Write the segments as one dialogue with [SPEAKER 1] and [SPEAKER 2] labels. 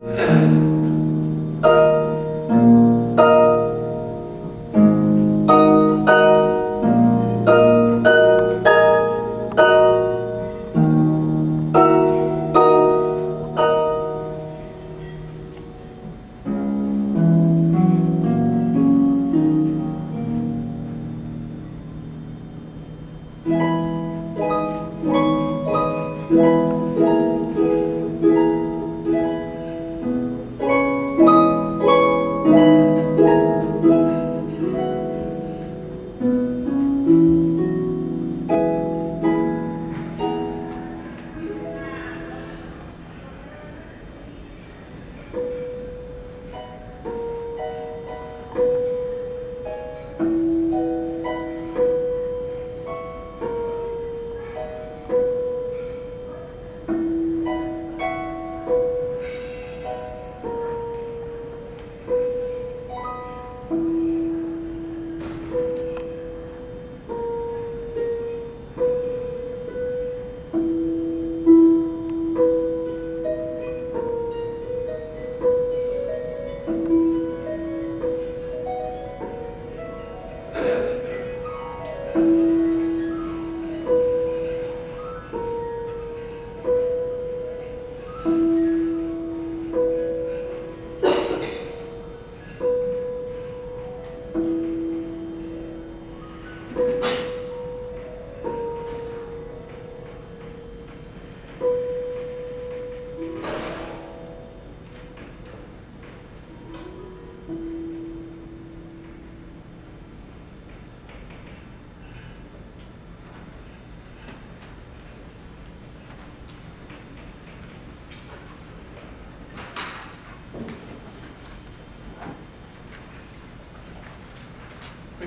[SPEAKER 1] We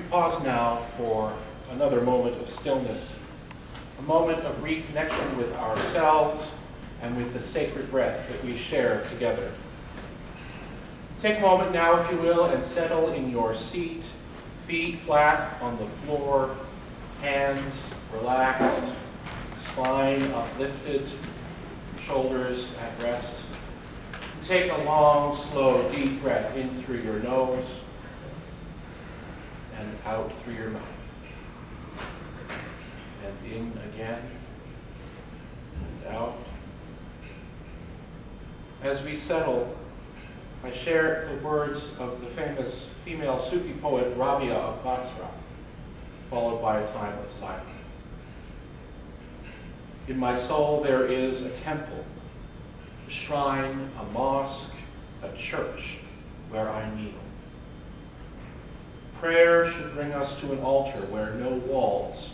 [SPEAKER 1] pause now for another moment of stillness, a moment of reconnection with ourselves and with the sacred breath that we share together. Take a moment now, if you will, and settle in your seat, feet flat on the floor, hands relaxed, spine uplifted, shoulders at rest. Take a long, slow, deep breath in through your nose and out through your mouth. And in again and out. As we settle, I share the words of the famous female Sufi poet Rabia of Basra, followed by a time of silence. In my soul there is a temple, a shrine, a mosque, a church where I kneel. Prayer should bring us to an altar where no walls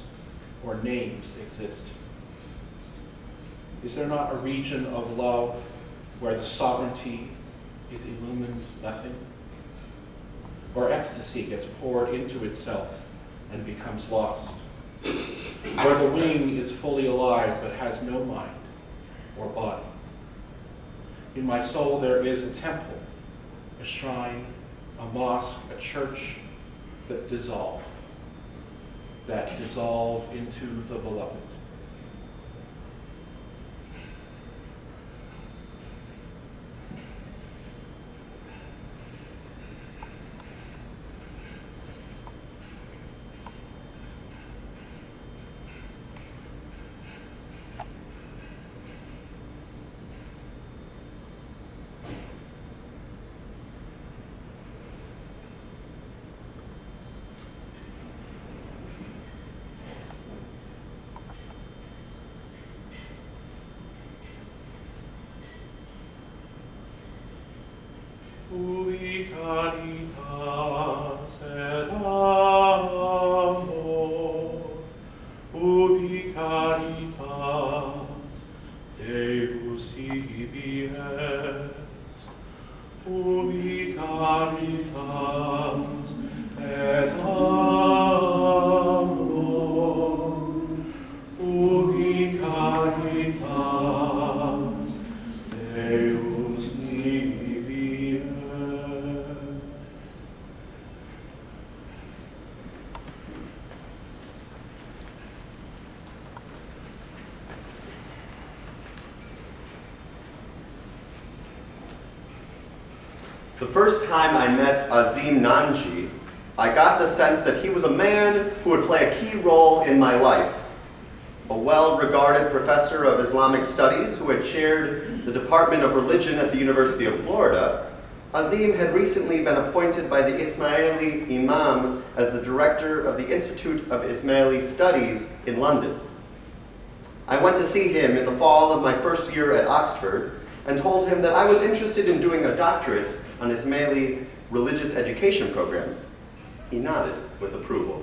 [SPEAKER 1] or names exist. Is there not a region of love where the sovereignty is illumined nothing? Or ecstasy gets poured into itself and becomes lost? Where the wing is fully alive but has no mind or body? In my soul there is a temple, a shrine, a mosque, a church that dissolve into the beloved. Ubi caritas et amor, ubi caritas Deus ibi es, ubi caritas et amor, ubi caritas Deus ibi es.
[SPEAKER 2] The first time I met Azim Nanji, I got the sense that he was a man who would play a key role in my life. A well-regarded professor of Islamic studies who had chaired the Department of Religion at the University of Florida, Azim had recently been appointed by the Ismaili Imam as the director of the Institute of Ismaili Studies in London. I went to see him in the fall of my first year at Oxford and told him that I was interested in doing a doctorate on Ismaili religious education programs. He nodded with approval.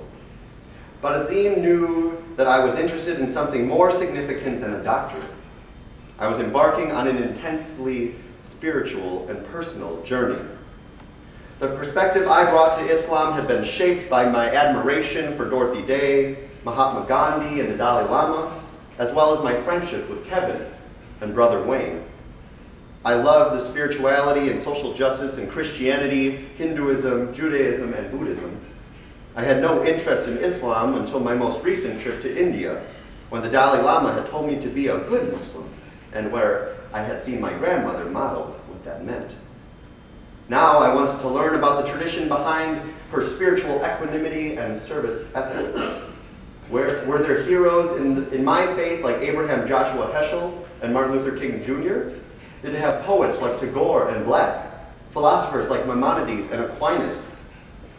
[SPEAKER 2] But Azim knew that I was interested in something more significant than a doctorate. I was embarking on an intensely spiritual and personal journey. The perspective I brought to Islam had been shaped by my admiration for Dorothy Day, Mahatma Gandhi, and the Dalai Lama, as well as my friendship with Kevin and Brother Wayne. I loved the spirituality and social justice in Christianity, Hinduism, Judaism, and Buddhism. I had no interest in Islam until my most recent trip to India, when the Dalai Lama had told me to be a good Muslim, and where I had seen my grandmother model what that meant. Now I wanted to learn about the tradition behind her spiritual equanimity and service ethic. Were there heroes in my faith like Abraham Joshua Heschel and Martin Luther King Jr.? Did it have poets like Tagore and Black, philosophers like Maimonides and Aquinas?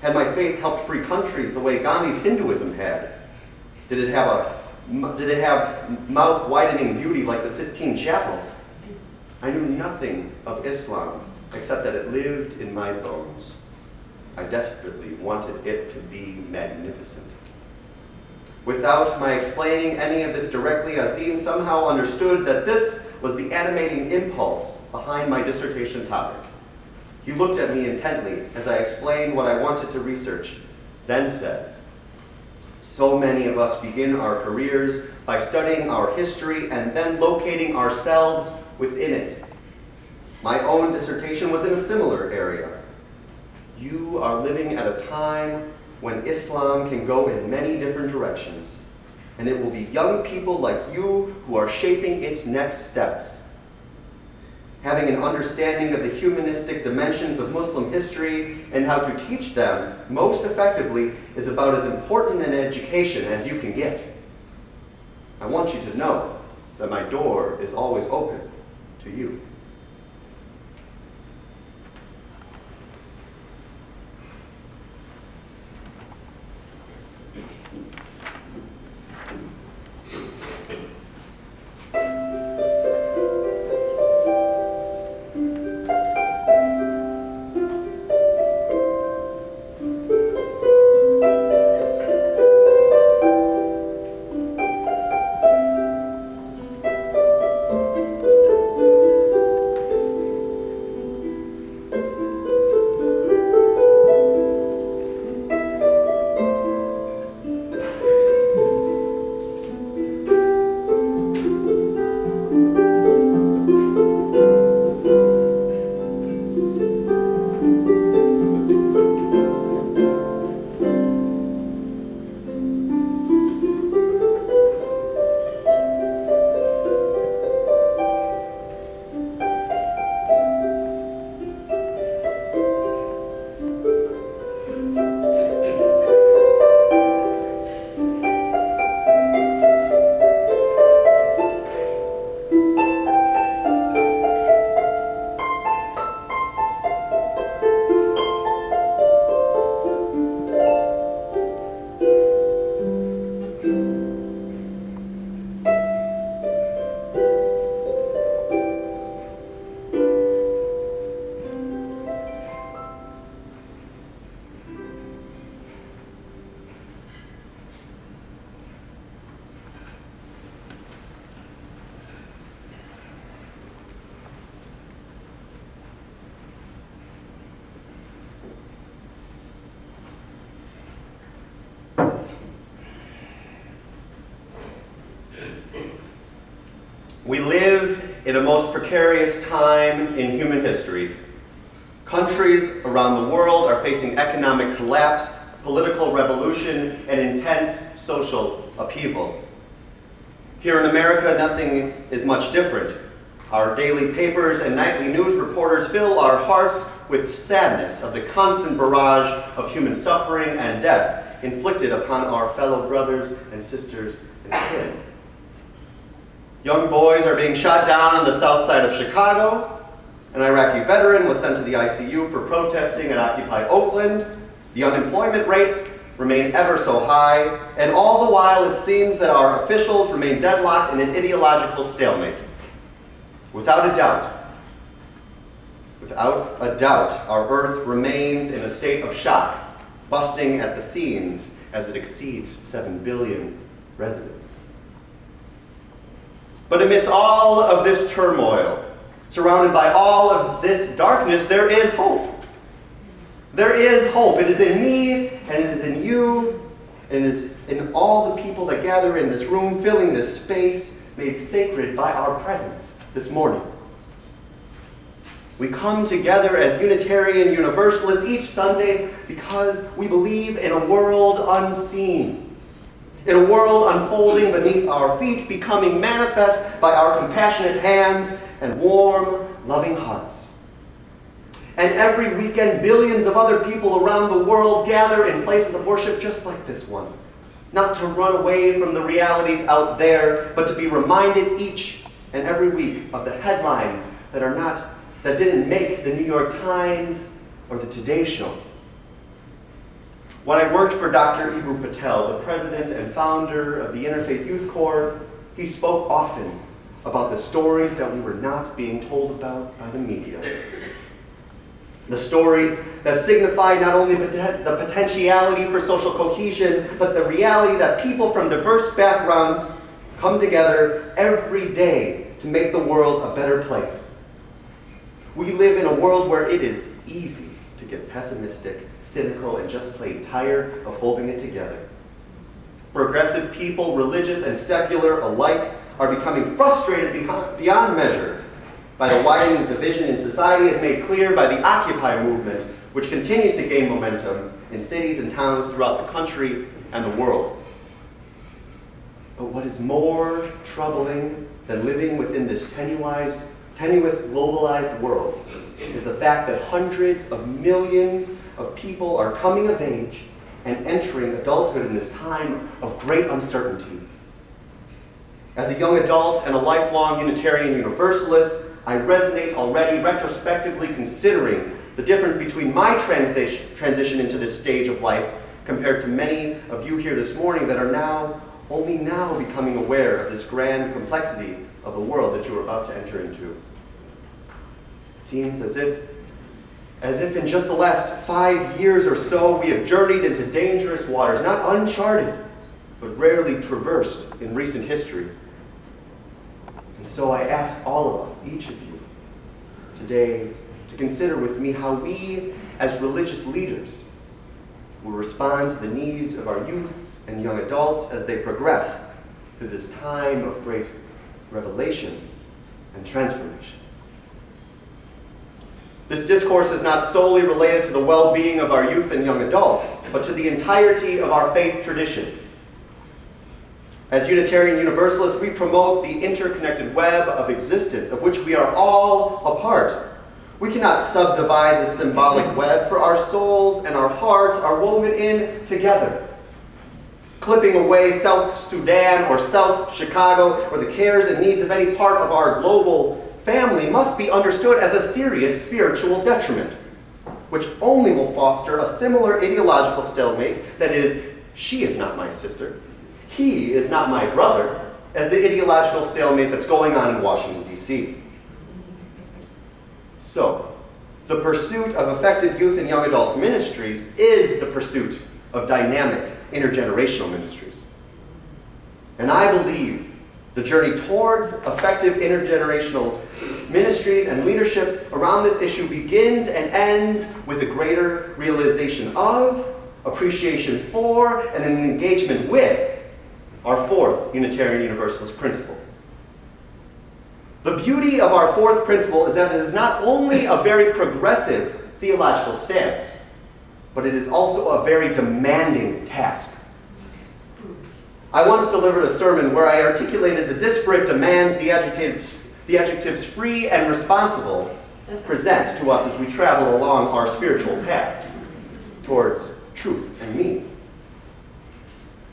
[SPEAKER 2] Had my faith helped free countries the way Gandhi's Hinduism had? Did it have mouth-widening beauty like the Sistine Chapel? I knew nothing of Islam except that it lived in my bones. I desperately wanted it to be magnificent. Without my explaining any of this directly, Azim somehow understood that this was the animating impulse behind my dissertation topic. He looked at me intently as I explained what I wanted to research, then said, "So many of us begin our careers by studying our history and then locating ourselves within it. My own dissertation was in a similar area. You are living at a time when Islam can go in many different directions, and it will be young people like you who are shaping its next steps. Having an understanding of the humanistic dimensions of Muslim history and how to teach them most effectively is about as important an education as you can get. I want you to know that my door is always open to you." We live in a most precarious time in human history. Countries around the world are facing economic collapse, political revolution, and intense social upheaval. Here in America, nothing is much different. Our daily papers and nightly news reporters fill our hearts with sadness of the constant barrage of human suffering and death inflicted upon our fellow brothers and sisters in sin. Young boys are being shot down on the south side of Chicago. An Iraqi veteran was sent to the ICU for protesting at Occupy Oakland. The unemployment rates remain ever so high, and all the while it seems that our officials remain deadlocked in an ideological stalemate. Without a doubt, our Earth remains in a state of shock, busting at the seams as it exceeds 7 billion residents. But amidst all of this turmoil, surrounded by all of this darkness, there is hope. There is hope. It is in me, and it is in you, and it is in all the people that gather in this room, filling this space made sacred by our presence this morning. We come together as Unitarian Universalists each Sunday because we believe in a world unseen, in a world unfolding beneath our feet, becoming manifest by our compassionate hands and warm, loving hearts. And every weekend, billions of other people around the world gather in places of worship just like this one, not to run away from the realities out there, but to be reminded each and every week of the headlines that didn't make the New York Times or the Today Show. When I worked for Dr. Eboo Patel, the president and founder of the Interfaith Youth Corps, he spoke often about the stories that we were not being told about by the media. The stories that signify not only the potentiality for social cohesion, but the reality that people from diverse backgrounds come together every day to make the world a better place. We live in a world where it is easy to get pessimistic, cynical, and just plain tired of holding it together. Progressive people, religious and secular alike, are becoming frustrated beyond measure by the widening division in society, as made clear by the Occupy movement, which continues to gain momentum in cities and towns throughout the country and the world. But what is more troubling than living within this tenuous, globalized world is the fact that hundreds of millions of people are coming of age and entering adulthood in this time of great uncertainty. As a young adult and a lifelong Unitarian Universalist, I resonate already retrospectively considering the difference between my transition into this stage of life compared to many of you here this morning that are only now becoming aware of this grand complexity of the world that you are about to enter into. It seems as if in just the last 5 years or so, we have journeyed into dangerous waters, not uncharted, but rarely traversed in recent history. And so I ask all of us, each of you, today, to consider with me how we, as religious leaders, will respond to the needs of our youth and young adults as they progress through this time of great revelation and transformation. This discourse is not solely related to the well-being of our youth and young adults, but to the entirety of our faith tradition. As Unitarian Universalists, we promote the interconnected web of existence of which we are all a part. We cannot subdivide the symbolic web, for our souls and our hearts are woven in together. Clipping away South Sudan or South Chicago or the cares and needs of any part of our global family must be understood as a serious spiritual detriment, which only will foster a similar ideological stalemate, that is, she is not my sister, he is not my brother, as the ideological stalemate that's going on in Washington, D.C. So, the pursuit of effective youth and young adult ministries is the pursuit of dynamic intergenerational ministries. And I believe the journey towards effective intergenerational ministries and leadership around this issue begins and ends with a greater realization of, appreciation for, and an engagement with our fourth Unitarian Universalist principle. The beauty of our fourth principle is that it is not only a very progressive theological stance, but it is also a very demanding task. I once delivered a sermon where I articulated the disparate demands the adjectives free and responsible present to us as we travel along our spiritual path towards truth and meaning.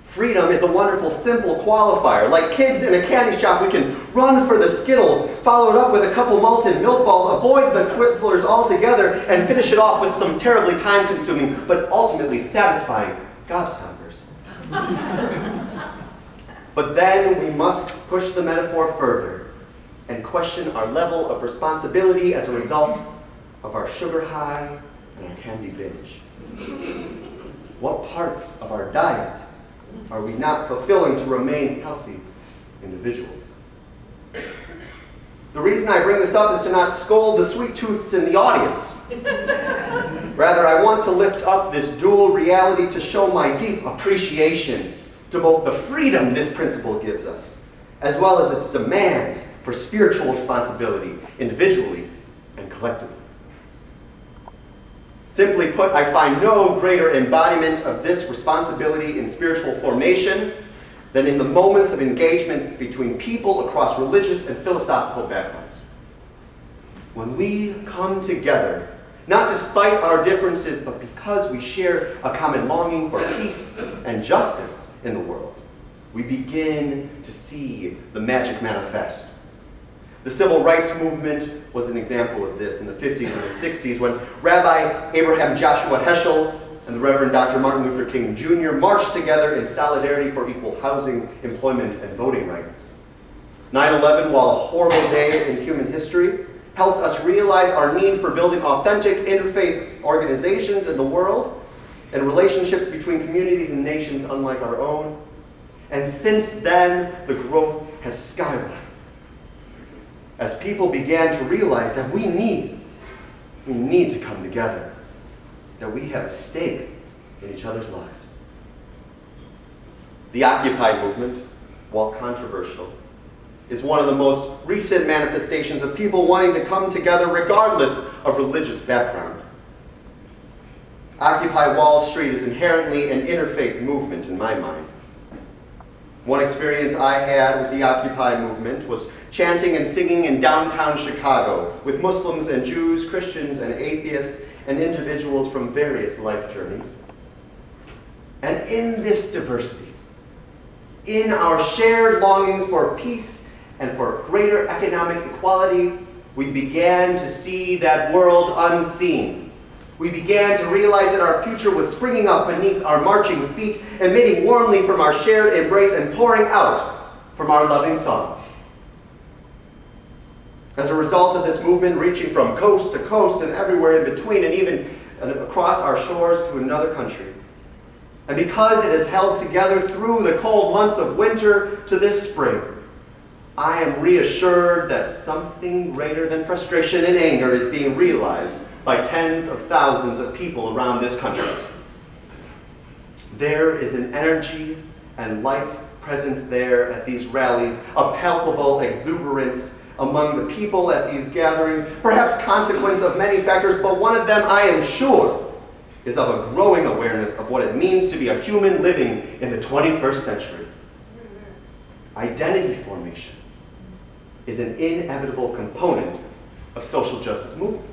[SPEAKER 2] Freedom is a wonderful, simple qualifier. Like kids in a candy shop, we can run for the Skittles, follow it up with a couple malted milk balls, avoid the Twizzlers altogether, and finish it off with some terribly time-consuming, but ultimately satisfying gobstoppers. But then we must push the metaphor further and question our level of responsibility as a result of our sugar high and our candy binge. What parts of our diet are we not fulfilling to remain healthy individuals? The reason I bring this up is to not scold the sweet tooths in the audience. Rather, I want to lift up this dual reality to show my deep appreciation to both the freedom this principle gives us, as well as its demands for spiritual responsibility, individually and collectively. Simply put, I find no greater embodiment of this responsibility in spiritual formation than in the moments of engagement between people across religious and philosophical backgrounds. When we come together, not despite our differences, but because we share a common longing for peace and justice in the world, we begin to see the magic manifest. The civil rights movement was an example of this in the 50s and the 60s when Rabbi Abraham Joshua Heschel and the Reverend Dr. Martin Luther King Jr. marched together in solidarity for equal housing, employment, and voting rights. 9/11, while a horrible day in human history, helped us realize our need for building authentic interfaith organizations in the world and relationships between communities and nations unlike our own. And since then, the growth has skyrocketed as people began to realize that we need to come together, that we have a stake in each other's lives. The Occupy movement, while controversial, is one of the most recent manifestations of people wanting to come together regardless of religious background. Occupy Wall Street is inherently an interfaith movement in my mind. One experience I had with the Occupy movement was chanting and singing in downtown Chicago with Muslims and Jews, Christians and atheists, and individuals from various life journeys. And in this diversity, in our shared longings for peace and for greater economic equality, we began to see that world unseen. We began to realize that our future was springing up beneath our marching feet, emitting warmly from our shared embrace and pouring out from our loving song. As a result of this movement reaching from coast to coast and everywhere in between and even across our shores to another country, and because it has held together through the cold months of winter to this spring, I am reassured that something greater than frustration and anger is being realized by tens of thousands of people around this country. There is an energy and life present there at these rallies, a palpable exuberance among the people at these gatherings, perhaps consequence of many factors, but one of them, I am sure, is of a growing awareness of what it means to be a human living in the 21st century. Identity formation is an inevitable component of social justice movements.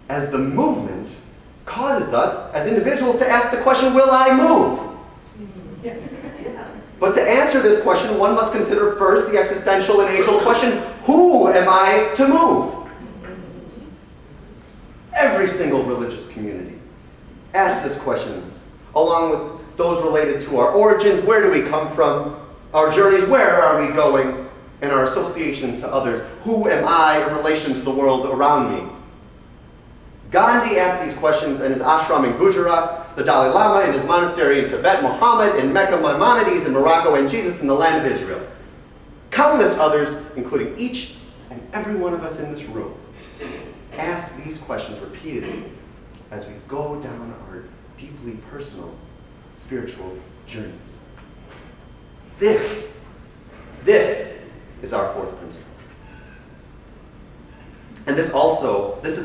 [SPEAKER 2] As the movement causes us, as individuals, to ask the question, will I move? But to answer this question, one must consider first the existential and age-old question, who am I to move? Every single religious community asks this question, along with those related to our origins, where do we come from, our journeys, where are we going, and our association to others, who am I in relation to the world around me? Gandhi asked these questions in his ashram in Gujarat, the Dalai Lama in his monastery in Tibet, Muhammad in Mecca, Maimonides in Morocco, and Jesus in the land of Israel. Countless others, including each and every one of us in this room, ask these questions repeatedly as we go down our deeply personal spiritual journeys. This is our fourth principle. And this is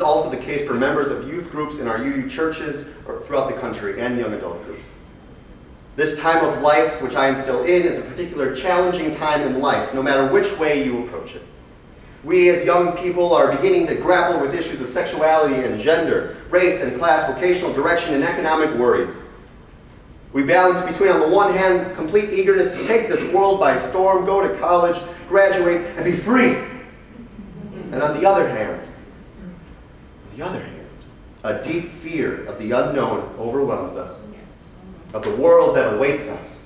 [SPEAKER 2] also the case for members of youth groups in our UU churches throughout the country and young adult groups. This time of life, which I am still in, is a particularly challenging time in life, no matter which way you approach it. We as young people are beginning to grapple with issues of sexuality and gender, race and class, vocational direction, and economic worries. We balance between, on the one hand, complete eagerness to take this world by storm, go to college, graduate, and be free. And on the other hand, a deep fear of the unknown overwhelms us, of the world that awaits us,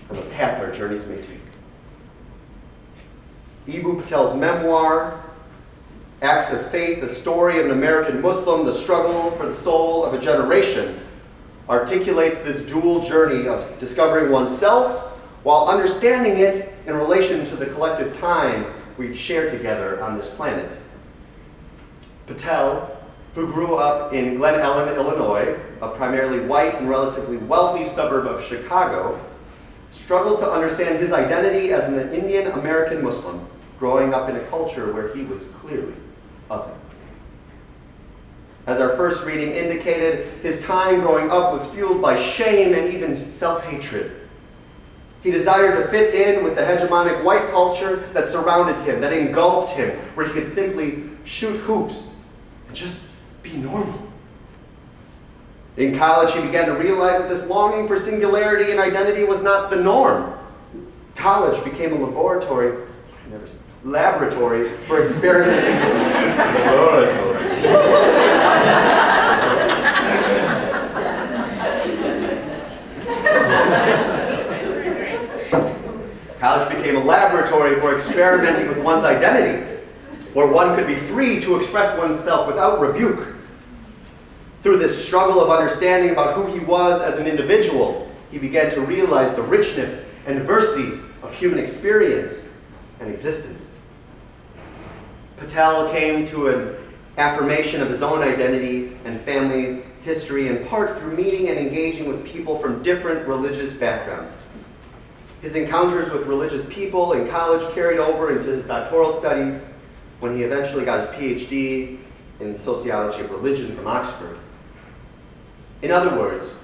[SPEAKER 2] and the path our journeys may take. Eboo Patel's memoir, Acts of Faith, the story of an American Muslim, the struggle for the soul of a generation, articulates this dual journey of discovering oneself while understanding it in relation to the collective time we share together on this planet. Patel, who grew up in Glen Ellen, Illinois, a primarily white and relatively wealthy suburb of Chicago, struggled to understand his identity as an Indian American Muslim, growing up in a culture where he was clearly other. As our first reading indicated, his time growing up was fueled by shame and even self-hatred. He desired to fit in with the hegemonic white culture that surrounded him, that engulfed him, where he could simply shoot hoops and just be normal. In college, he began to realize that this longing for singularity and identity was not the norm. College became a laboratory for experimenting. College became a laboratory for experimenting with one's identity, where one could be free to express oneself without rebuke. Through this struggle of understanding about who he was as an individual, he began to realize the richness and diversity of human experience and existence. Patel came to an affirmation of his own identity and family history in part through meeting and engaging with people from different religious backgrounds. His encounters with religious people in college carried over into his doctoral studies when he eventually got his PhD in sociology of religion from Oxford. In other words,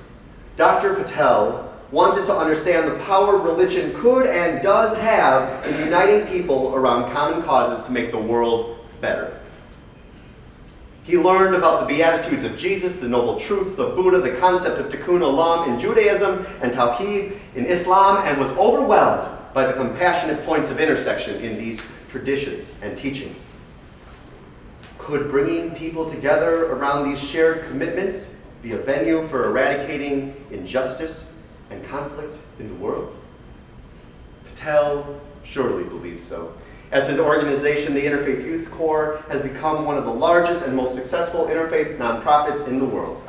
[SPEAKER 2] Dr. Patel wanted to understand the power religion could and does have in uniting people around common causes to make the world better. He learned about the Beatitudes of Jesus, the Noble Truths of Buddha, the concept of Tikkun Olam in Judaism and Tawhid in Islam, and was overwhelmed by the compassionate points of intersection in these traditions and teachings. Could bringing people together around these shared commitments be a venue for eradicating injustice and conflict in the world? Patel surely believes so, as his organization, the Interfaith Youth Corps, has become one of the largest and most successful interfaith nonprofits in the world.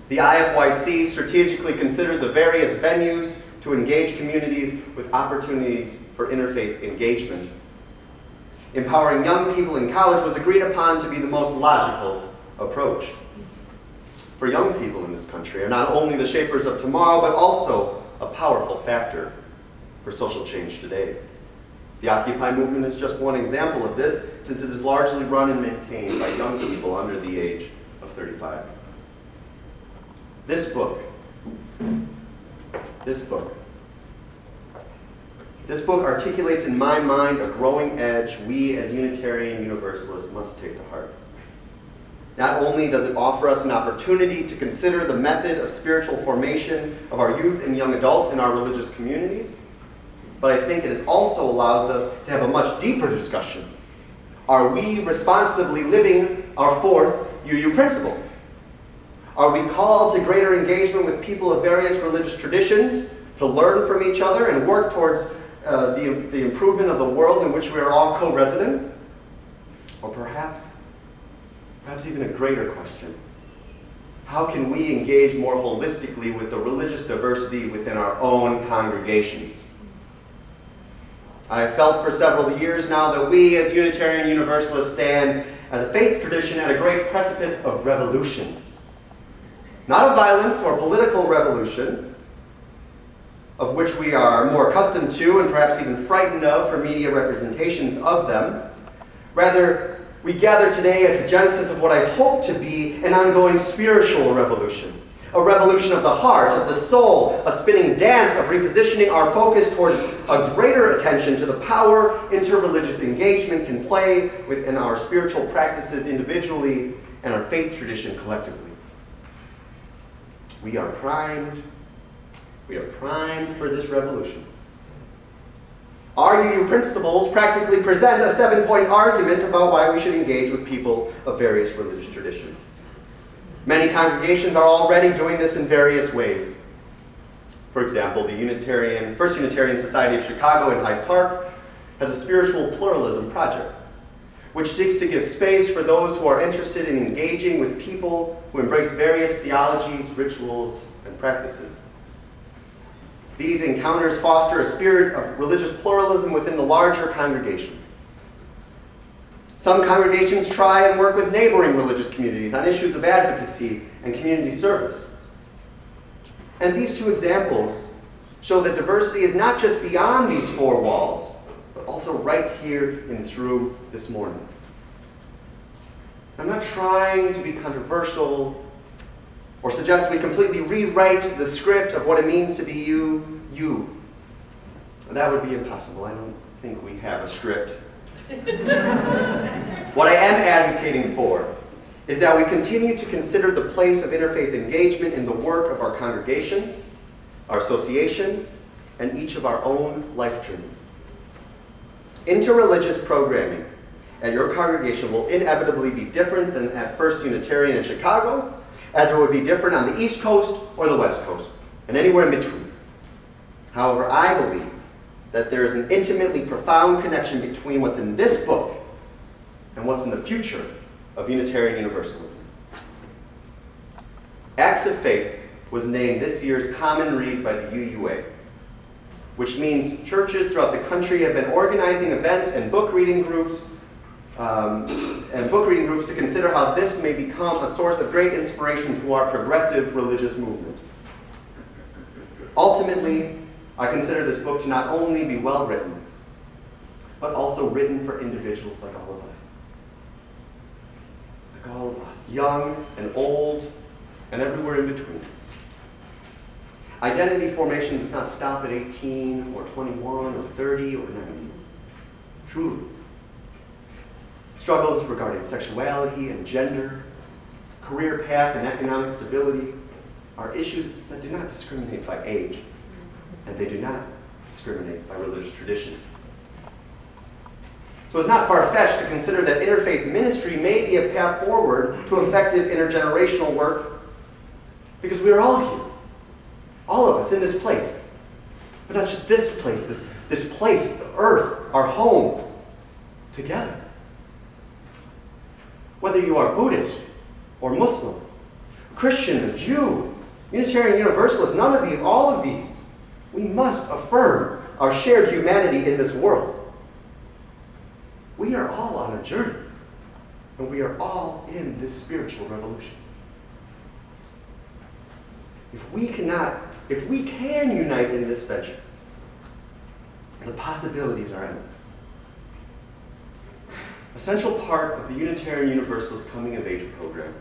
[SPEAKER 2] The IFYC strategically considered the various venues to engage communities with opportunities for interfaith engagement. Empowering young people in college was agreed upon to be the most logical approach. For young people in this country are not only the shapers of tomorrow, but also a powerful factor for social change today. The Occupy movement is just one example of this, since it is largely run and maintained by young people under the age of 35. This book articulates in my mind a growing edge we as Unitarian Universalists must take to heart. Not only does it offer us an opportunity to consider the method of spiritual formation of our youth and young adults in our religious communities, but I think it also allows us to have a much deeper discussion. Are we responsibly living our fourth UU principle? Are we called to greater engagement with people of various religious traditions, to learn from each other and work towards the improvement of the world in which we are all co-residents? Or perhaps even a greater question: how can we engage more holistically with the religious diversity within our own congregations? I have felt for several years now that we as Unitarian Universalists stand as a faith tradition at a great precipice of revolution. Not a violent or political revolution, of which we are more accustomed to and perhaps even frightened of for media representations of them. Rather, we gather today at the genesis of what I hope to be an ongoing spiritual revolution, A revolution of the heart, of the soul, a spinning dance of repositioning our focus towards a greater attention to the power interreligious engagement can play within our spiritual practices individually and our faith tradition collectively. We are primed for this revolution. Our UU principles practically present a 7-point argument about why we should engage with people of various religious traditions. Many congregations are already doing this in various ways. For example, the First Unitarian Society of Chicago in Hyde Park has a spiritual pluralism project, which seeks to give space for those who are interested in engaging with people who embrace various theologies, rituals, and practices. These encounters foster a spirit of religious pluralism within the larger congregation. Some congregations try and work with neighboring religious communities on issues of advocacy and community service. And these two examples show that diversity is not just beyond these four walls, but also right here in this room this morning. I'm not trying to be controversial or suggest we completely rewrite the script of what it means to be you. That would be impossible. I don't think we have a script. What I am advocating for is that we continue to consider the place of interfaith engagement in the work of our congregations, our association, and each of our own life journeys. Interreligious programming at your congregation will inevitably be different than at First Unitarian in Chicago, as it would be different on the East Coast or the West Coast, and anywhere in between. However, I believe that there is an intimately profound connection between what's in this book and what's in the future of Unitarian Universalism. Acts of Faith was named this year's Common Read by the UUA, which means churches throughout the country have been organizing events and book reading groups to consider how this may become a source of great inspiration to our progressive religious movement. Ultimately, I consider this book to not only be well written, but also written for individuals like all of us. Like all of us, young and old, and everywhere in between. Identity formation does not stop at 18 or 21 or 30 or 90. Truly. Struggles regarding sexuality and gender, career path and economic stability are issues that do not discriminate by age, and they do not discriminate by religious tradition. So it's not far-fetched to consider that interfaith ministry may be a path forward to effective intergenerational work, because we are all here, all of us in this place. But not just this place, this place, the earth, our home, together. Whether you are Buddhist or Muslim, Christian or Jew, Unitarian Universalist, none of these, all of these, we must affirm our shared humanity in this world. We are all on a journey, and we are all in this spiritual revolution. If we can unite in this venture, the possibilities are endless. A central part of the Unitarian Universalist Coming of Age program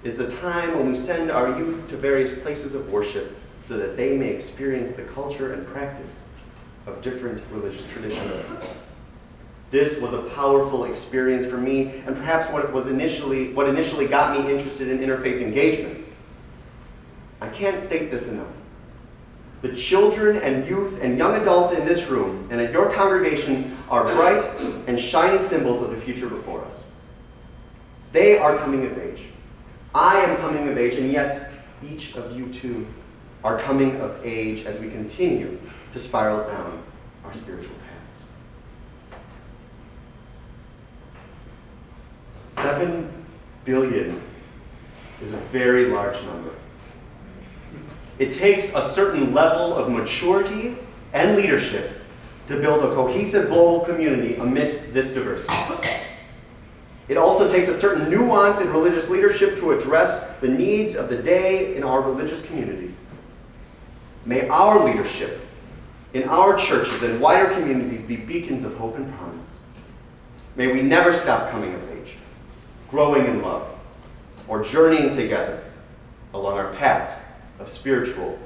[SPEAKER 2] is the time when we send our youth to various places of worship so that they may experience the culture and practice of different religious traditions. This was a powerful experience for me, and perhaps what initially got me interested in interfaith engagement. I can't state this enough. The children and youth and young adults in this room and at your congregations are bright and shining symbols of the future before us. They are coming of age. I am coming of age, and yes, each of you too are coming of age as we continue to spiral down our spiritual paths. 7 billion is a very large number. It takes a certain level of maturity and leadership to build a cohesive global community amidst this diversity. It also takes a certain nuance in religious leadership to address the needs of the day in our religious communities. May our leadership in our churches and wider communities be beacons of hope and promise. May we never stop coming of age, growing in love, or journeying together along our paths of spiritual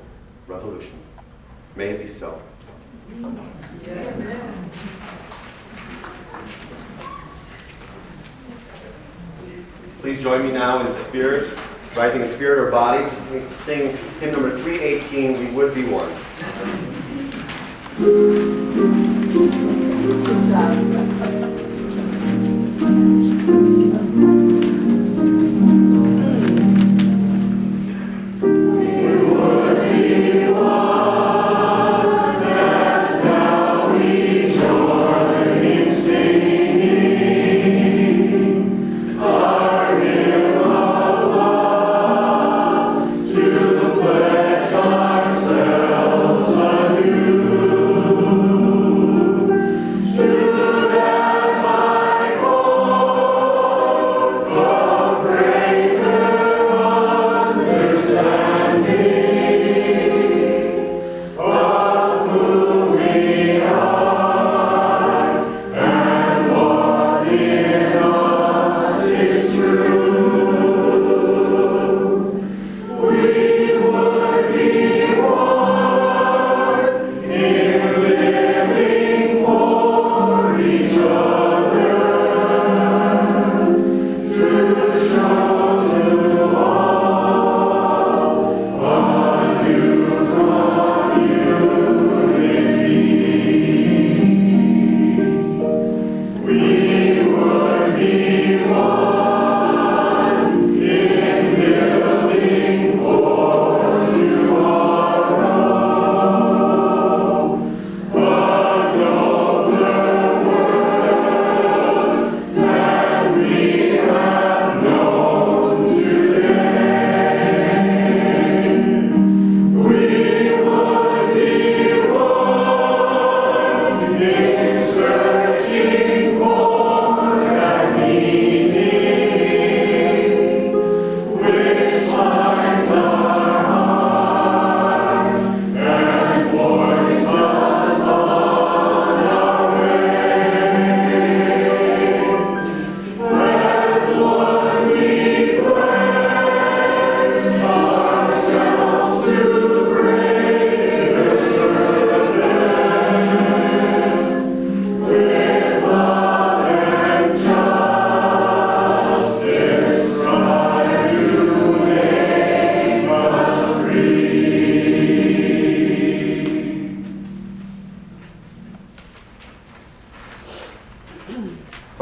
[SPEAKER 2] revolution. May it be so.
[SPEAKER 3] Yes.
[SPEAKER 2] Please join me now in spirit, rising in spirit or body, to sing hymn number 318, We Would Be One.
[SPEAKER 3] Good job.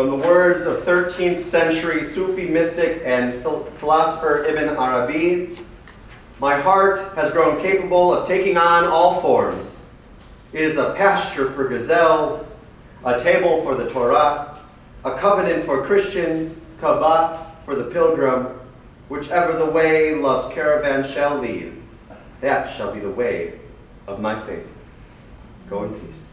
[SPEAKER 2] From the words of 13th century Sufi mystic and philosopher Ibn Arabi, my heart has grown capable of taking on all forms. It is a pasture for gazelles, a table for the Torah, a covenant for Christians, Kaaba for the pilgrim. Whichever the way love's caravan shall lead, that shall be the way of my faith. Go in peace.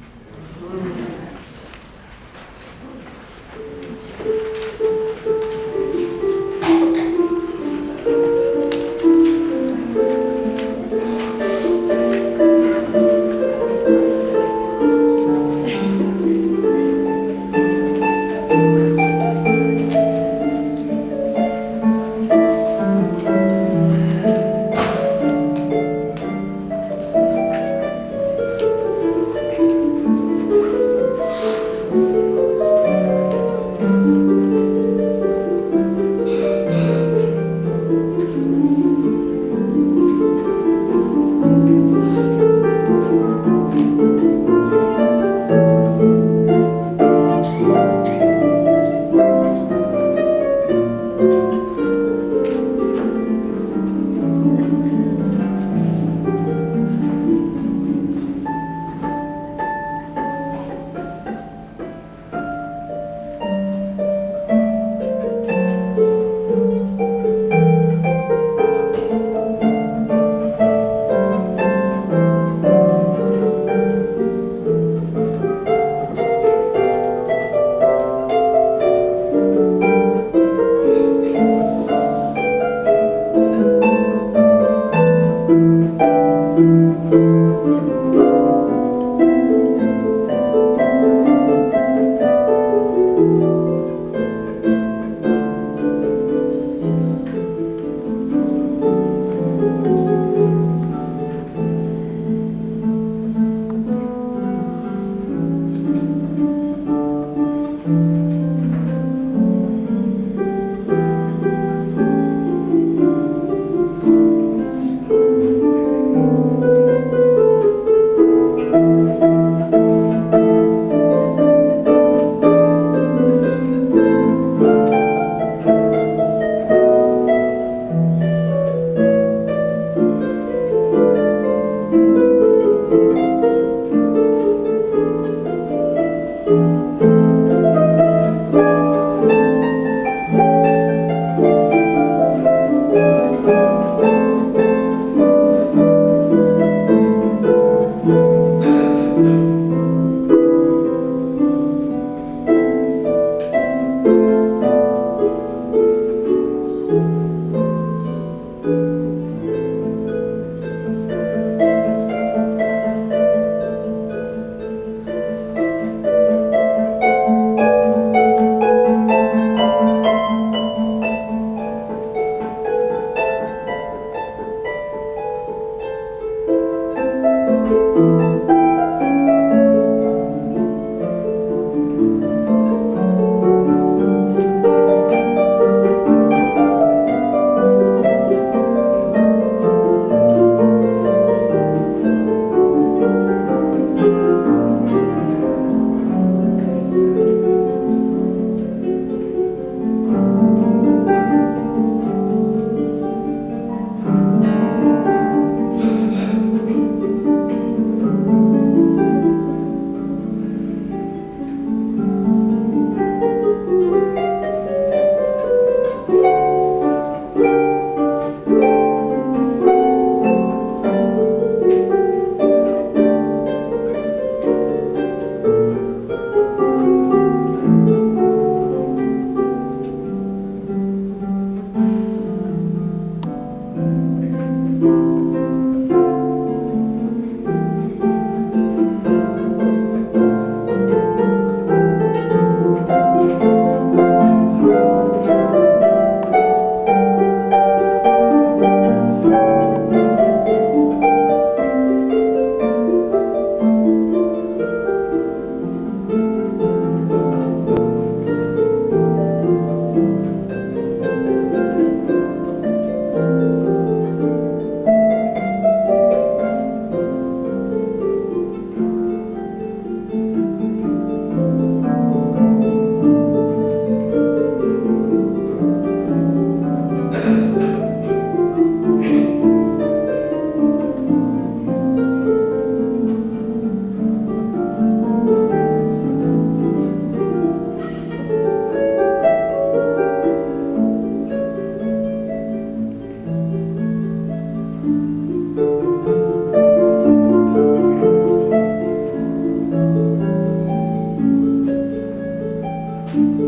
[SPEAKER 2] Thank